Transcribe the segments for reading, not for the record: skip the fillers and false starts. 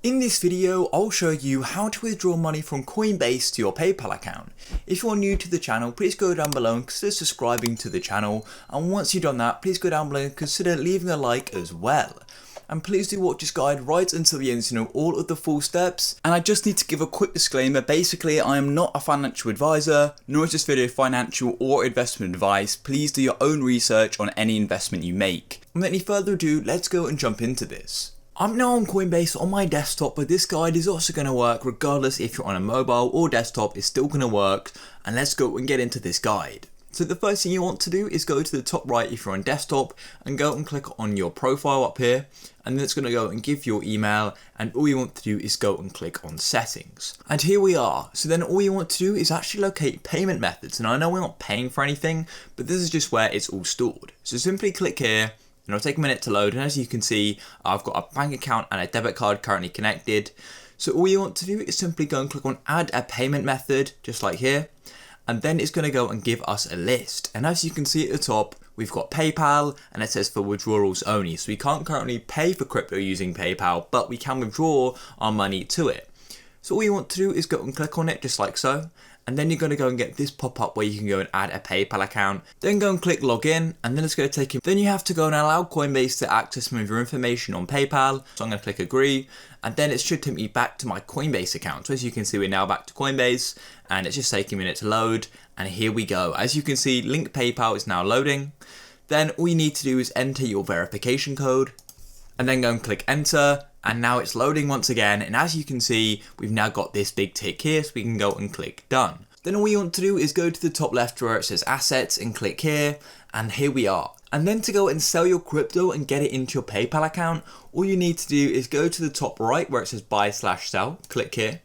In this video, I'll show you how to withdraw money from Coinbase to your PayPal account. If you're new to the channel, please go down below and consider subscribing to the channel. And once you've done that, please go down below and consider leaving a like as well. And please do watch this guide right until the end to know all of the full steps. And I just need to give a quick disclaimer. Basically, I am not a financial advisor, nor is this video financial or investment advice. Please do your own research on any investment you make. Without any further ado, let's go and jump into this. I'm now on Coinbase on my desktop, but this guide is also going to work regardless if you're on a mobile or desktop, it's still going to work. And let's go and get into this guide. So the first thing you want to do is go to the top right if you're on desktop and go and click on your profile up here, and then it's going to go and give your email, and all you want to do is go and click on settings. And here we are. So then all you want to do is actually locate payment methods. And I know we're not paying for anything, but this is just where it's all stored. So simply click here. And it'll take a minute to load, and as you can see, I've got a bank account and a debit card currently connected. So all you want to do is simply go and click on add a payment method, just like here, and then it's going to go and give us a list. And as you can see at the top, we've got PayPal, and it says for withdrawals only. So we can't currently pay for crypto using PayPal, but we can withdraw our money to it. So all you want to do is go and click on it, just like so. And then you're going to go and get this pop-up where you can go and add a PayPal account. Then go and click login, and then it's going to take you. Then you have to go and allow Coinbase to access some of your information on PayPal. So I'm going to click agree, and then it should take me back to my Coinbase account. So as you can see, we're now back to Coinbase, and it's just taking a minute to load. And here we go. As you can see, link PayPal is now loading. Then all you need to do is enter your verification code, and then go and click enter. And now it's loading once again, and as you can see, we've now got this big tick here, so we can go and click done. Then all you want to do is go to the top left where it says assets and click here, and here we are. And then to go and sell your crypto and get it into your PayPal account, all you need to do is go to the top right where it says buy/sell, click here,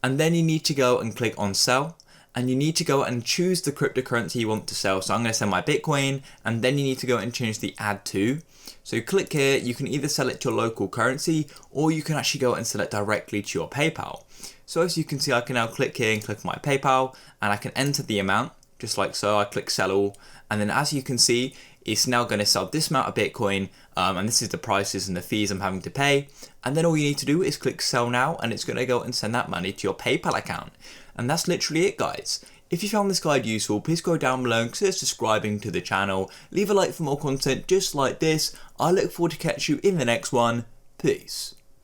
and then you need to go and click on sell. And you need to go and choose the cryptocurrency you want to sell. So I'm going to sell my Bitcoin, and then you need to go and change the add to. So click here, you can either sell it to your local currency, or you can actually go and sell it directly to your PayPal. So as you can see, I can now click here and click my PayPal, and I can enter the amount, just like so. I click sell all, and then as you can see, it's now going to sell this amount of Bitcoin, and this is the prices and the fees I'm having to pay. And then all you need to do is click sell now, and it's going to go and send that money to your PayPal account. And that's literally it, guys. If you found this guide useful, please go down below and consider subscribing to the channel. Leave a like for more content just like this. I look forward to catch you in the next one. Peace.